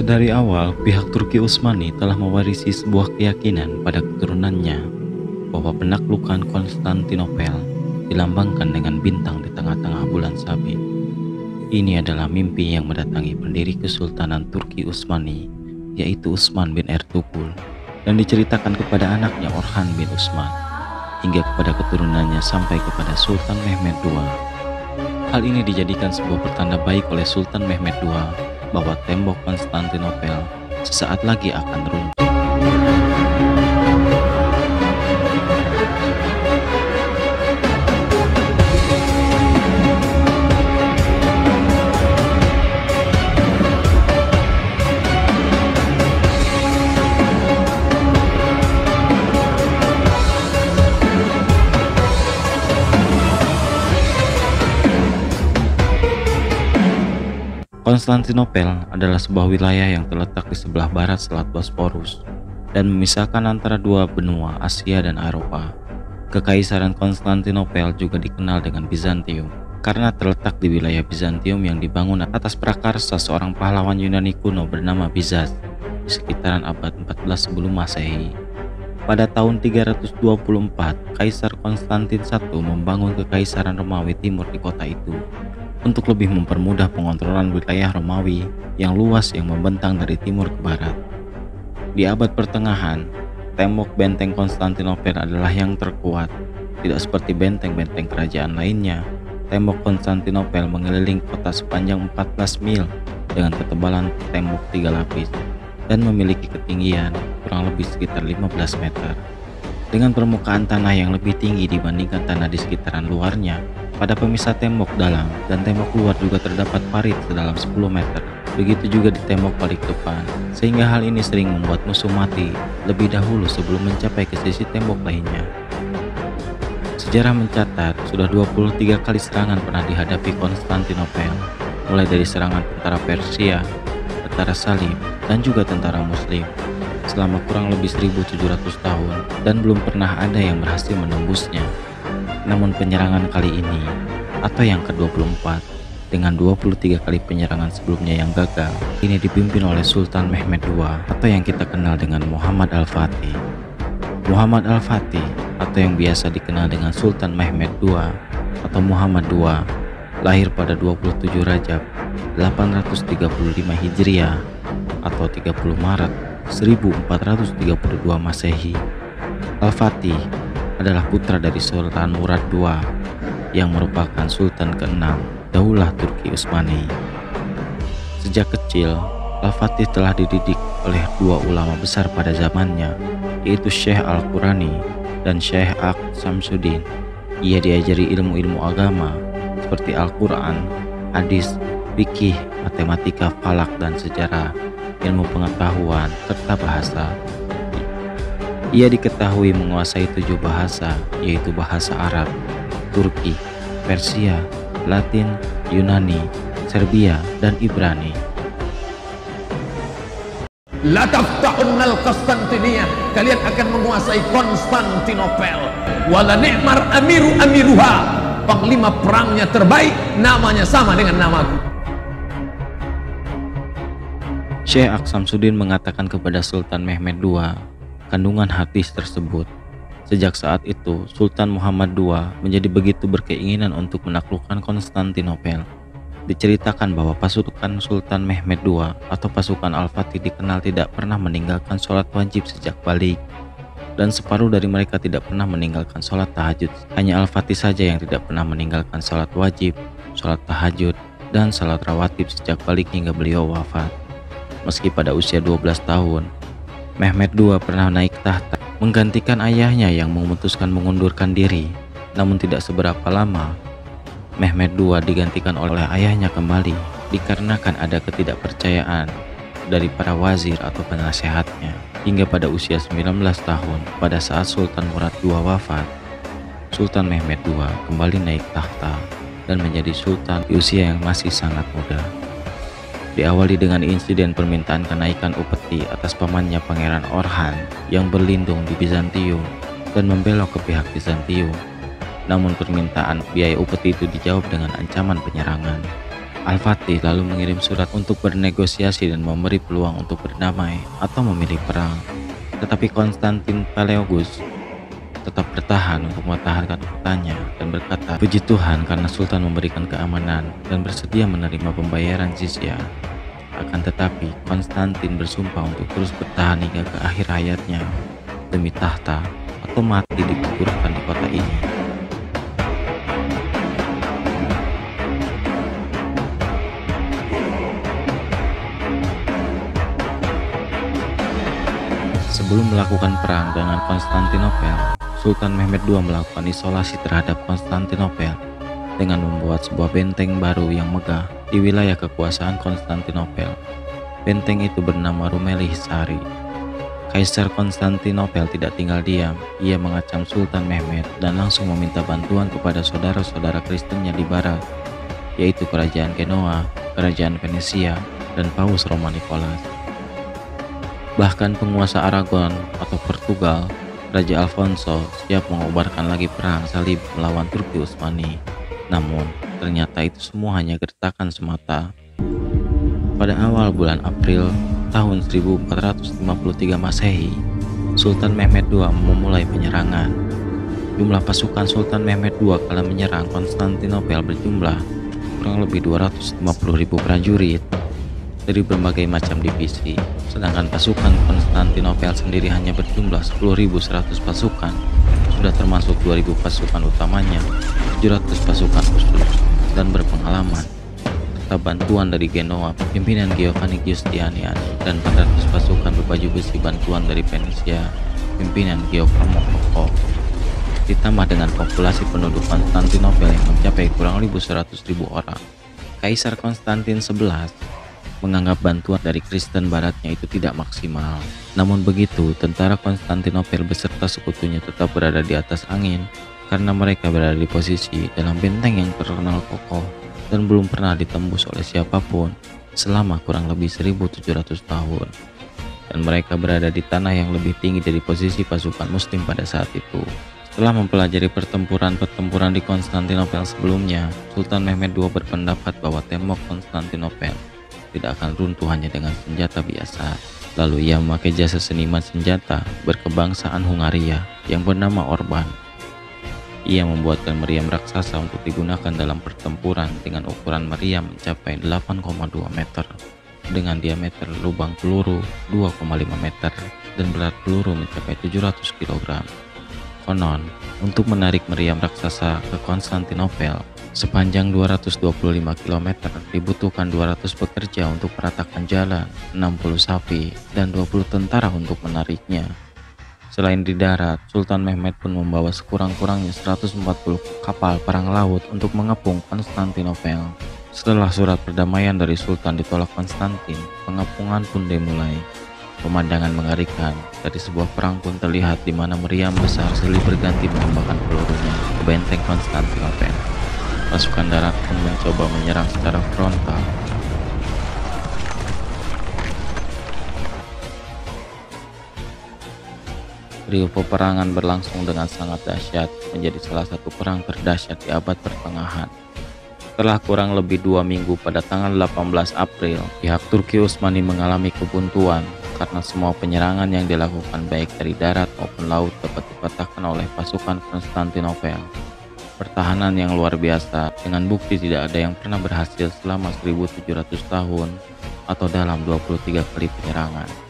Sedari awal, pihak Turki Utsmani telah mewarisi sebuah keyakinan pada keturunannya bahwa penaklukan Konstantinopel dilambangkan dengan bintang di tengah-tengah bulan sabit. Ini adalah mimpi yang mendatangi pendiri Kesultanan Turki Utsmani, yaitu Utsman bin Ertuğrul, dan diceritakan kepada anaknya Orhan bin Utsman, hingga kepada keturunannya sampai kepada Sultan Mehmed II. Hal ini dijadikan sebuah pertanda baik oleh Sultan Mehmed II bahwa tembok Konstantinopel sesaat lagi akan runtuh. Konstantinopel adalah sebuah wilayah yang terletak di sebelah barat Selat Bosporus dan memisahkan antara dua benua Asia dan Eropa. Kekaisaran Konstantinopel juga dikenal dengan Bizantium karena terletak di wilayah Bizantium yang dibangun atas prakarsa seorang pahlawan Yunani kuno bernama Bizas di sekitaran abad 14 sebelum Masehi. Pada tahun 324, Kaisar Konstantin I membangun Kekaisaran Romawi Timur di kota itu untuk lebih mempermudah pengontrolan wilayah Romawi yang luas yang membentang dari timur ke barat. Di abad pertengahan, tembok benteng Konstantinopel adalah yang terkuat. Tidak seperti benteng-benteng kerajaan lainnya, tembok Konstantinopel mengelilingi kota sepanjang 14 mil dengan ketebalan tembok 3 lapis dan memiliki ketinggian kurang lebih sekitar 15 meter. Dengan permukaan tanah yang lebih tinggi dibandingkan tanah di sekitaran luarnya, pada pemisah tembok dalam dan tembok luar juga terdapat parit sedalam 10 meter. Begitu juga di tembok paling depan, sehingga hal ini sering membuat musuh mati lebih dahulu sebelum mencapai ke sisi tembok lainnya. Sejarah mencatat sudah 23 kali serangan pernah dihadapi Konstantinopel, mulai dari serangan tentara Persia, tentara Salib, dan juga tentara Muslim selama kurang lebih 1700 tahun, dan belum pernah ada yang berhasil menembusnya. Namun penyerangan kali ini, atau yang ke-24, dengan 23 kali penyerangan sebelumnya yang gagal, ini dipimpin oleh Sultan Mehmed II atau yang kita kenal dengan Muhammad Al-Fatih. Muhammad Al-Fatih atau yang biasa dikenal dengan Sultan Mehmed II atau Muhammad II lahir pada 27 Rajab 835 Hijriah atau 30 Maret 1432 Masehi. Al-Fatih adalah putra dari Sultan Murad II yang merupakan Sultan ke-6 Daulah Turki Utsmani. Sejak kecil, Al-Fatih telah dididik oleh dua ulama besar pada zamannya, yaitu Syekh Al-Qurani dan Syekh Aqd-Samsuddin. Ia diajari ilmu-ilmu agama seperti Al-Quran, hadis, fikih, matematika, falak, dan sejarah, ilmu pengetahuan, serta bahasa. Ia diketahui menguasai 7 bahasa, yaitu bahasa Arab, Turki, Persia, Latin, Yunani, Serbia, dan Ibrani. La taftahunnal Konstantiniyah, kalian akan menguasai Konstantinopel. Wala ni'mar amiruha, panglima perangnya terbaik, namanya sama dengan namaku. Syekh Aqd-Samsuddin mengatakan kepada Sultan Mehmed II kandungan hadis tersebut. Sejak saat itu, Sultan Muhammad II menjadi begitu berkeinginan untuk menaklukkan Konstantinopel. Diceritakan bahwa pasukan Sultan Mehmed II atau pasukan Al-Fatih dikenal tidak pernah meninggalkan sholat wajib sejak balik, dan separuh dari mereka tidak pernah meninggalkan sholat tahajud. Hanya Al-Fatih saja yang tidak pernah meninggalkan sholat wajib, sholat tahajud, dan sholat rawatib sejak balik hingga beliau wafat. Meski pada usia 12 tahun, Mehmed II pernah naik tahta menggantikan ayahnya yang memutuskan mengundurkan diri. Namun tidak seberapa lama, Mehmed II digantikan oleh ayahnya kembali dikarenakan ada ketidakpercayaan dari para wazir atau penasehatnya. Hingga pada usia 19 tahun, pada saat Sultan Murad II wafat, Sultan Mehmed II kembali naik tahta dan menjadi sultan di usia yang masih sangat muda. Diawali dengan insiden permintaan kenaikan upeti atas pamannya Pangeran Orhan yang berlindung di Bizantium dan membelok ke pihak Bizantium. Namun permintaan biaya upeti itu dijawab dengan ancaman penyerangan. Al-Fatih lalu mengirim surat untuk bernegosiasi dan memberi peluang untuk berdamai atau memilih perang. Tetapi Konstantin Paleologus tetap bertahan untuk mempertahankan kotanya dan berkata, "Puji Tuhan karena Sultan memberikan keamanan dan bersedia menerima pembayaran jizyah." Akan tetapi, Konstantin bersumpah untuk terus bertahan hingga ke akhir hayatnya demi tahta atau mati dikuburkan di kota ini. Sebelum melakukan perang dengan Konstantinopel, Sultan Mehmed II melakukan isolasi terhadap Konstantinopel dengan membuat sebuah benteng baru yang megah di wilayah kekuasaan Konstantinopel. Benteng itu bernama Rumeli Hisari. Kaisar Konstantinopel tidak tinggal diam. Ia mengacam Sultan Mehmed dan langsung meminta bantuan kepada saudara-saudara Kristennya di barat, yaitu Kerajaan Genoa, Kerajaan Venesia, dan Paus Roma Nicholas. Bahkan penguasa Aragon atau Portugal, Raja Alfonso, siap mengobarkan lagi perang salib melawan Turki Utsmani. Namun, ternyata itu semua hanya gertakan semata. Pada awal bulan April tahun 1453 Masehi, Sultan Mehmed II memulai penyerangan. Jumlah pasukan Sultan Mehmed II kala menyerang Konstantinopel berjumlah kurang lebih 250.000 prajurit dari berbagai macam divisi, sedangkan pasukan Konstantinopel sendiri hanya berjumlah 10.100 pasukan, sudah termasuk 2.000 pasukan utamanya, 700 pasukan khusus dan berpengalaman, serta bantuan dari Genoa, pimpinan Giovanni Giustiniani, dan 400 pasukan berbaju besi bantuan dari Venesia, pimpinan Giacomo Cocco. Ditambah dengan populasi penduduk Konstantinopel yang mencapai kurang lebih 100.000 orang. Kaisar Konstantin XI menganggap bantuan dari Kristen baratnya itu tidak maksimal. Namun begitu, tentara Konstantinopel beserta sekutunya tetap berada di atas angin karena mereka berada di posisi dalam benteng yang terkenal kokoh dan belum pernah ditembus oleh siapapun selama kurang lebih 1.700 tahun. Dan mereka berada di tanah yang lebih tinggi dari posisi pasukan Muslim pada saat itu. Setelah mempelajari pertempuran di Konstantinopel sebelumnya, Sultan Mehmed II berpendapat bahwa tembok Konstantinopel tidak akan runtuh hanya dengan senjata biasa. Lalu ia memakai jasa seniman senjata berkebangsaan Hungaria yang bernama Orban. Ia membuatkan meriam raksasa untuk digunakan dalam pertempuran dengan ukuran meriam mencapai 8,2 meter dengan diameter lubang peluru 2,5 meter dan berat peluru mencapai 700 kg. Konon, untuk menarik meriam raksasa ke Konstantinopel sepanjang 225 km dibutuhkan 200 pekerja untuk meratakan jalan, 60 sapi, dan 20 tentara untuk menariknya. Selain di darat, Sultan Mehmed pun membawa sekurang-kurangnya 140 kapal perang laut untuk mengepung Konstantinopel. Setelah surat perdamaian dari Sultan ditolak Konstantin, pengepungan pun dimulai. Pemandangan mengerikan dari sebuah perang pun terlihat di mana meriam besar silih berganti menembakkan pelurunya ke benteng Konstantinopel. Pasukan darat pun mencoba menyerang secara frontal. Trio peperangan berlangsung dengan sangat dahsyat, menjadi salah satu perang terdahsyat di abad pertengahan. Setelah kurang lebih 2 minggu pada tanggal 18 April, pihak Turki Utsmani mengalami kebuntuan karena semua penyerangan yang dilakukan baik dari darat maupun laut dapat dipatahkan oleh pasukan Konstantinopel. Pertahanan yang luar biasa dengan bukti tidak ada yang pernah berhasil selama 1.700 tahun atau dalam 23 kali penyerangan.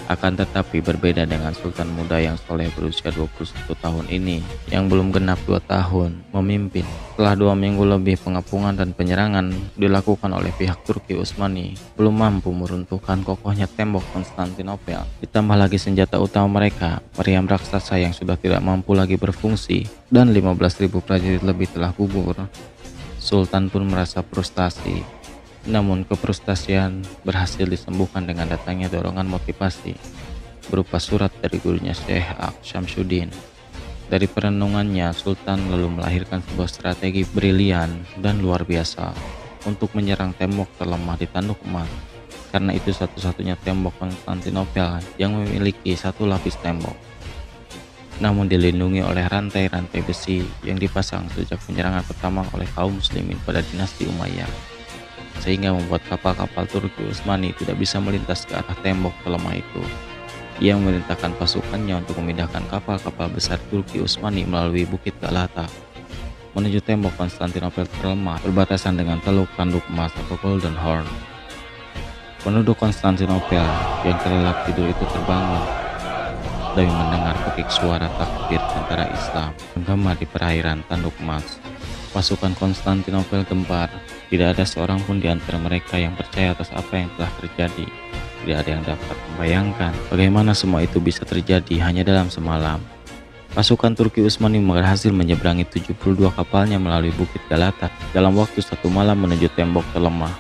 Akan tetapi berbeda dengan Sultan muda yang soleh berusia 21 tahun ini yang belum genap 2 tahun memimpin. Setelah 2 minggu lebih pengepungan dan penyerangan dilakukan oleh pihak Turki Utsmani belum mampu meruntuhkan kokohnya tembok Konstantinopel. Ditambah lagi senjata utama mereka, meriam raksasa yang sudah tidak mampu lagi berfungsi dan 15.000 prajurit lebih telah gugur. Sultan pun merasa frustasi. Namun kefrustasian berhasil disembuhkan dengan datangnya dorongan motivasi berupa surat dari gurunya Syekh Syamsuddin. Dari perenungannya, Sultan lalu melahirkan sebuah strategi brilian dan luar biasa untuk menyerang tembok terlemah di Tanduk Emas, karena itu satu-satunya tembok Konstantinopel yang memiliki satu lapis tembok, namun dilindungi oleh rantai-rantai besi yang dipasang sejak penyerangan pertama oleh kaum muslimin pada dinasti Umayyah. sehingga membuat kapal-kapal Turki Utsmani tidak bisa melintas ke arah tembok terlemah itu. Ia memerintahkan pasukannya untuk memindahkan kapal-kapal besar Turki Utsmani melalui Bukit Galata menuju tembok Konstantinopel terlemah berbatasan dengan Teluk Tanduk Emas atau Golden Horn. Penduduk Konstantinopel yang terlelap tidur itu terbangun demi mendengar pekik suara takbir tentara Islam menggema di perairan Tanduk Emas. Pasukan Konstantinopel gempar. Tidak ada seorang pun di antara mereka yang percaya atas apa yang telah terjadi. Tidak ada yang dapat membayangkan bagaimana semua itu bisa terjadi hanya dalam semalam. Pasukan Turki Utsmani berhasil menyeberangi 72 kapalnya melalui Bukit Galata dalam waktu 1 malam menuju tembok terlemah.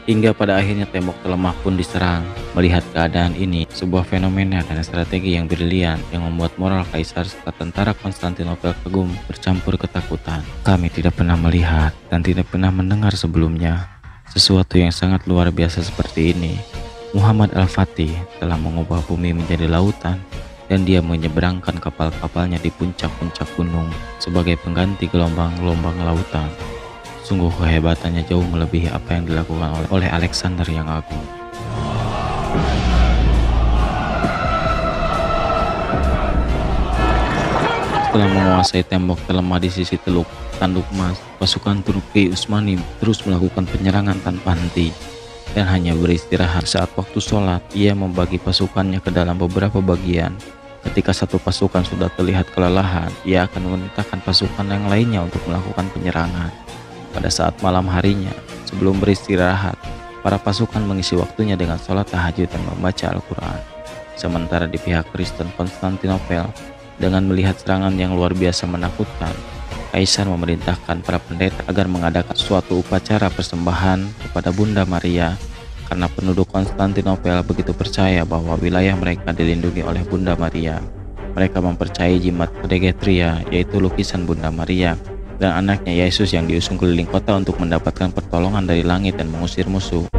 Hingga pada akhirnya tembok terlemah pun diserang. Melihat keadaan ini, sebuah fenomena dan strategi yang brilian yang membuat moral kaisar serta tentara Konstantinopel kagum bercampur ketakutan. Kami tidak pernah melihat dan tidak pernah mendengar sebelumnya sesuatu yang sangat luar biasa seperti ini. Muhammad Al-Fatih telah mengubah bumi menjadi lautan dan dia menyeberangkan kapal-kapalnya di puncak-puncak gunung sebagai pengganti gelombang-gelombang lautan. Sungguh kehebatannya jauh melebihi apa yang dilakukan oleh Alexander yang agung. Setelah menguasai tembok terlemah di sisi Teluk Tanduk Emas, pasukan Turki Utsmani terus melakukan penyerangan tanpa henti dan hanya beristirahat saat waktu sholat. Ia membagi pasukannya ke dalam beberapa bagian. Ketika satu pasukan sudah terlihat kelelahan, ia akan memerintahkan pasukan yang lainnya untuk melakukan penyerangan. Pada saat malam harinya, sebelum beristirahat, para pasukan mengisi waktunya dengan sholat tahajud dan membaca Al-Quran. Sementara di pihak Kristen Konstantinopel, dengan melihat serangan yang luar biasa menakutkan, Kaisar memerintahkan para pendeta agar mengadakan suatu upacara persembahan kepada Bunda Maria, karena penduduk Konstantinopel begitu percaya bahwa wilayah mereka dilindungi oleh Bunda Maria. Mereka mempercayai jimat Degetria, yaitu lukisan Bunda Maria, dan anaknya Yesus yang diusung keliling kota untuk mendapatkan pertolongan dari langit dan mengusir musuh.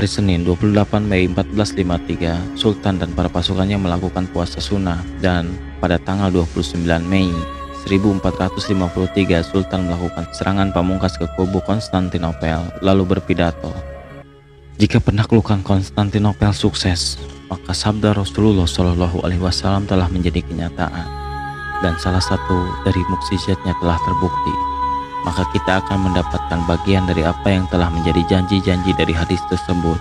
Hari Senin 28 Mei 1453, Sultan dan para pasukannya melakukan puasa sunnah, dan pada tanggal 29 Mei 1453 Sultan melakukan serangan pamungkas ke kubu Konstantinopel lalu berpidato, "Jika penaklukan Konstantinopel sukses, maka sabda Rasulullah Shallallahu Alaihi Wasallam telah menjadi kenyataan dan salah satu dari mukjizatnya telah terbukti. Maka kita akan mendapatkan bagian dari apa yang telah menjadi janji-janji dari hadis tersebut,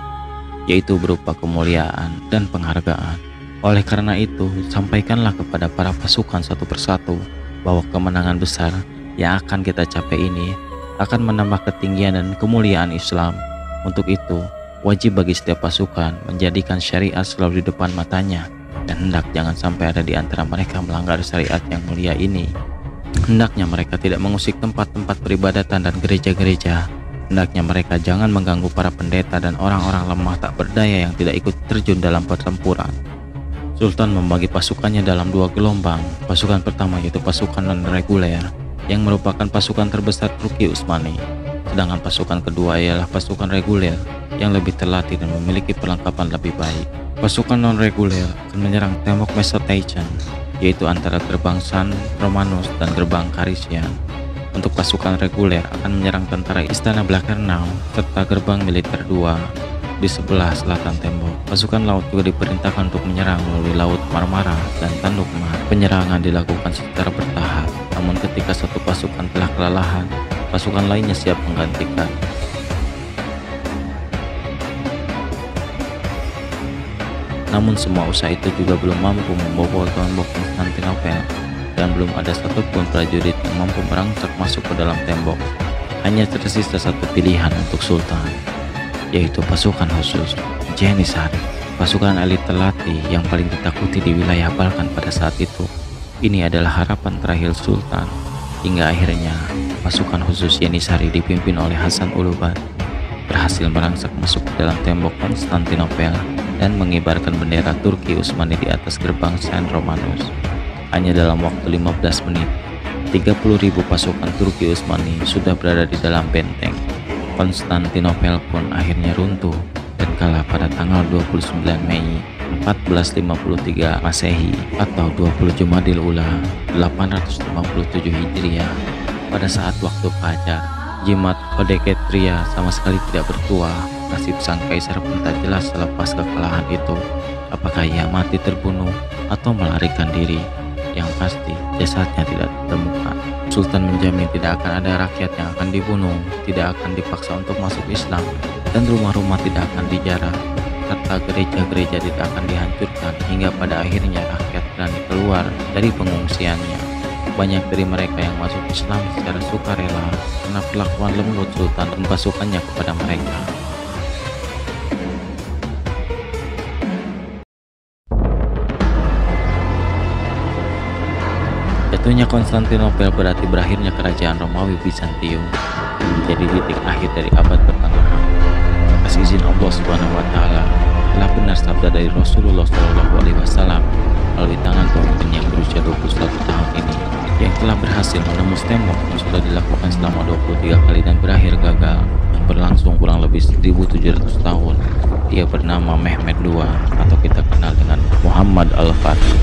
yaitu berupa kemuliaan dan penghargaan. Oleh karena itu, sampaikanlah kepada para pasukan satu persatu bahwa kemenangan besar yang akan kita capai ini akan menambah ketinggian dan kemuliaan Islam. Untuk itu, wajib bagi setiap pasukan menjadikan syariat selalu di depan matanya, dan hendak jangan sampai ada di antara mereka melanggar syariat yang mulia ini. Hendaknya mereka tidak mengusik tempat-tempat peribadatan dan gereja-gereja. Hendaknya mereka jangan mengganggu para pendeta dan orang-orang lemah tak berdaya yang tidak ikut terjun dalam pertempuran." Sultan membagi pasukannya dalam 2 gelombang. Pasukan pertama yaitu pasukan non-reguler yang merupakan pasukan terbesar Turki Utsmani. Sedangkan pasukan kedua ialah pasukan reguler yang lebih terlatih dan memiliki perlengkapan lebih baik. Pasukan non-reguler akan menyerang tembok Mesoteichen, yaitu antara gerbang San Romanus dan gerbang Karisian. Untuk pasukan reguler akan menyerang tentara Istana Blakernau serta gerbang militer 2 di sebelah selatan tembok. Pasukan laut juga diperintahkan untuk menyerang melalui Laut Marmara dan Tanduk Emas. Penyerangan dilakukan secara bertahap, namun ketika satu pasukan telah kelelahan, pasukan lainnya siap menggantikan. Namun semua usaha itu juga belum mampu membobol tembok Konstantinopel, dan belum ada satupun prajurit yang mampu merangsek masuk ke dalam tembok. Hanya tersisa satu pilihan untuk Sultan, yaitu pasukan khusus Janissary, pasukan elit terlatih yang paling ditakuti di wilayah Balkan pada saat itu. Ini adalah harapan terakhir Sultan, hingga akhirnya pasukan khusus Janissary dipimpin oleh Hasan Uluban berhasil merangsek masuk ke dalam tembok Konstantinopel dan mengibarkan bendera Turki Utsmani di atas gerbang San Romanus. Hanya dalam waktu 15 menit, 30.000 pasukan Turki Utsmani sudah berada di dalam benteng. Konstantinopel pun akhirnya runtuh dan kalah pada tanggal 29 Mei 1453 Masehi atau 20 Jumadil Ula 857 Hijriah. Pada saat waktu fajar, jimat Odeketriya sama sekali tidak bertuah. Nasib sang kaisar pun tak jelas selepas kekalahan itu. Apakah ia mati terbunuh atau melarikan diri? Yang pasti jasadnya tidak ditemukan. Sultan menjamin tidak akan ada rakyat yang akan dibunuh, tidak akan dipaksa untuk masuk Islam, dan rumah-rumah tidak akan dijarah, serta gereja-gereja tidak akan dihancurkan, hingga pada akhirnya rakyat berani keluar dari pengungsiannya. Banyak dari mereka yang masuk Islam secara sukarela karena perlakuan lembut Sultan dan pasukannya kepada mereka. Jatuhnya Konstantinopel berarti berakhirnya kerajaan Romawi Bizantium, menjadi titik akhir dari abad pertengahan. Atas izin Allah Subhanahu wa Ta'ala, telah benar sabda dari Rasulullah SAW melalui tangan pemimpin yang berusia 21 tahun ini, yang telah berhasil menembus tembok yang sudah dilakukan selama 23 kali dan berakhir gagal, yang berlangsung kurang lebih 1700 tahun. Dia bernama Mehmed II atau kita kenal dengan Muhammad Al-Fatih.